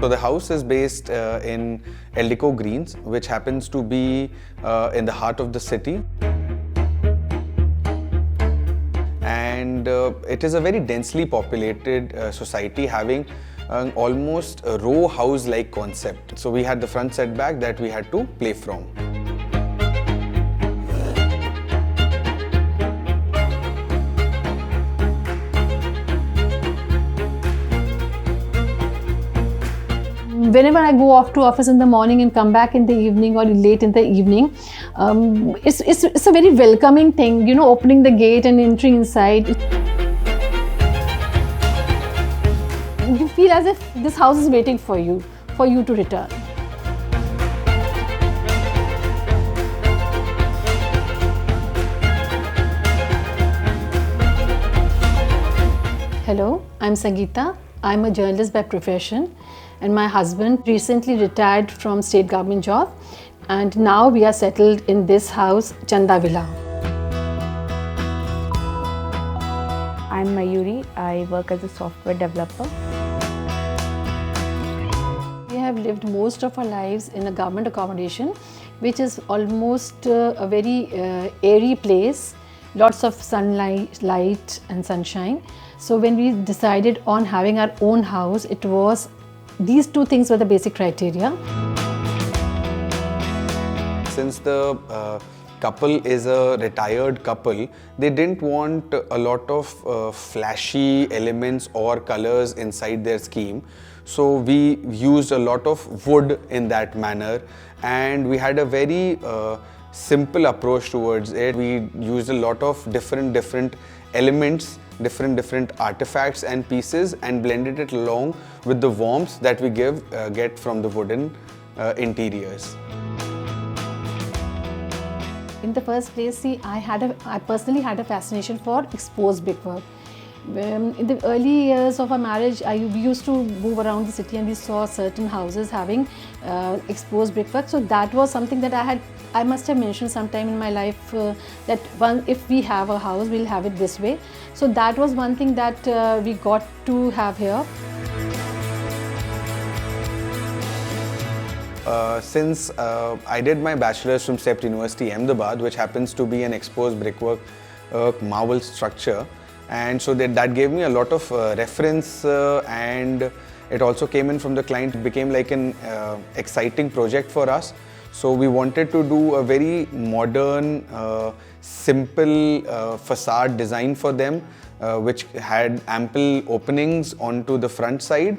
So the house is based in Eldico Greens, which happens to be in the heart of the city. And it is a very densely populated society, having almost a row house-like concept. So we had the front setback that we had to play from. Whenever I go off to office in the morning and come back in the evening or late in the evening, it's a very welcoming thing, you know, opening the gate and entering inside. You feel as if this house is waiting for you to return. Hello, I'm Sangeeta. I'm a journalist by profession, and my husband recently retired from state government job, and now we are settled in this house, Chandawilla. I'm Mayuri. I work as a software developer. We have lived most of our lives in a government accommodation, which is almost a very airy place, lots of sunlight, light and sunshine. So when we decided on having our own house, it was these two things were the basic criteria. Since the couple is a retired couple, they didn't want a lot of flashy elements or colors inside their scheme. So we used a lot of wood in that manner, and we had a very simple approach towards it. We used a lot of different elements, different artifacts and pieces, and blended it along with the warmth that we get from the wooden interiors. In the first place, see, I personally had a fascination for exposed brickwork. In the early years of our marriage, we used to move around the city and we saw certain houses having exposed brickwork. So that was something that I must have mentioned sometime in my life that if we have a house, we'll have it this way. So that was one thing that we got to have here. Since I did my bachelor's from Sept University, Ahmedabad, which happens to be an exposed brickwork marble structure, and so that gave me a lot of reference, and it also came in from the client. It became like an exciting project for us. So we wanted to do a very modern, simple facade design for them, which had ample openings onto the front side,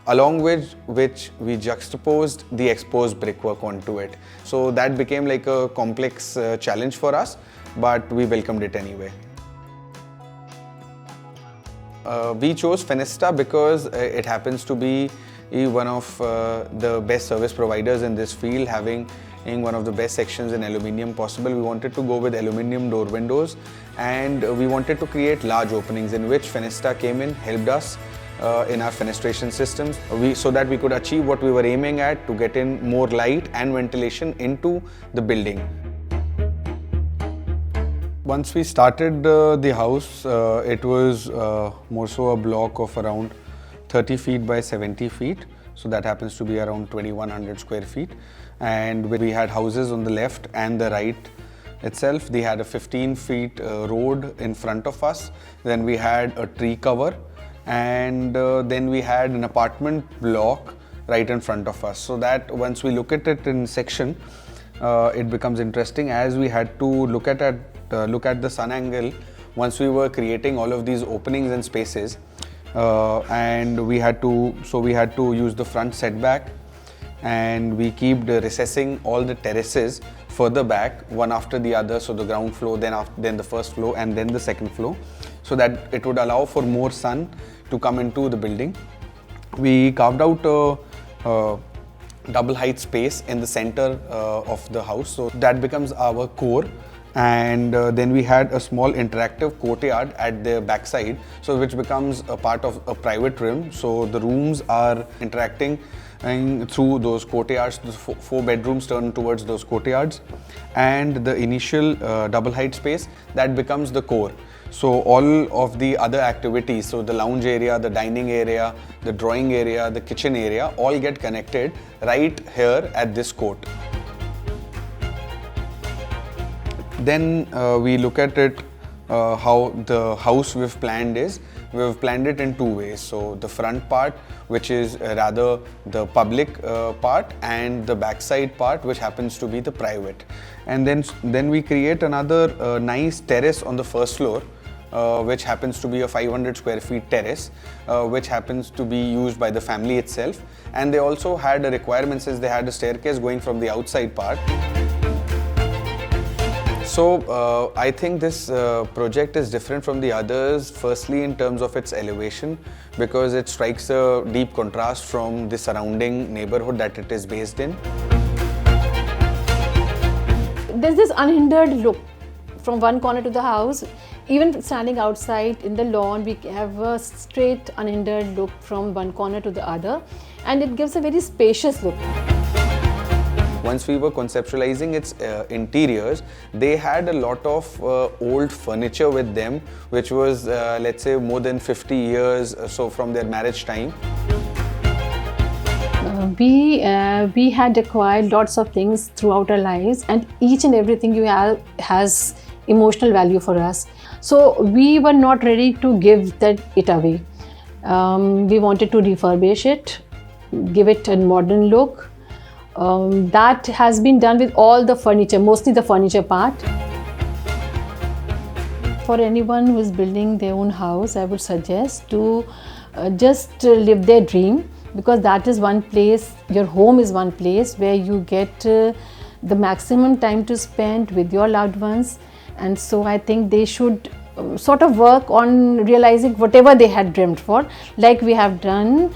along with which we juxtaposed the exposed brickwork onto it. So that became like a complex challenge for us, but we welcomed it anyway. We chose Fenesta because it happens to be one of the best service providers in this field, having one of the best sections in aluminium possible. We wanted to go with aluminium door windows, and we wanted to create large openings, in which Fenesta came in, helped us in our fenestration systems, so that we could achieve what we were aiming at, to get in more light and ventilation into the building. Once we started the house, it was more so a block of around 30 feet by 70 feet. So that happens to be around 2100 square feet. And we had houses on the left and the right itself. They had a 15 feet road in front of us. Then we had a tree cover, and then we had an apartment block right in front of us. So that once we look at it in section, it becomes interesting, as we had to look at the sun angle once we were creating all of these openings and spaces, and we had to use the front setback, and we keep recessing all the terraces further back, one after the other. So the ground floor, then the first floor, and then the second floor, so that it would allow for more sun to come into the building. We carved out a double height space in the center of the house, so that becomes our core. And then we had a small interactive courtyard at the backside, so which becomes a part of a private room. So the rooms are interacting through those courtyards. The 4 bedrooms turn towards those courtyards, and the initial double height space, that becomes the core. So all of the other activities, so the lounge area, the dining area, the drawing area, the kitchen area, all get connected right here at this court. Then we look at it how the house we've planned is. We've planned it in two ways. So the front part, which is rather the public part, and the backside part, which happens to be the private. And then we create another nice terrace on the first floor, which happens to be a 500 square feet terrace, which happens to be used by the family itself. And they also had a requirement, since they had a staircase going from the outside part. So I think this project is different from the others, firstly in terms of its elevation, because it strikes a deep contrast from the surrounding neighborhood that it is based in. There's this unhindered look from one corner to the house. Even standing outside in the lawn, we have a straight unhindered look from one corner to the other, and it gives a very spacious look. Once we were conceptualizing its interiors, they had a lot of old furniture with them, which was, let's say, more than 50 years so from their marriage time. We had acquired lots of things throughout our lives, and each and everything you have has emotional value for us. So we were not ready to give it away. We wanted to refurbish it, give it a modern look. That has been done with all the furniture, mostly the furniture part. For anyone who is building their own house, I would suggest to just live their dream, because that is one place, your home is one place where you get the maximum time to spend with your loved ones. And so I think they should sort of work on realizing whatever they had dreamt for, like we have done.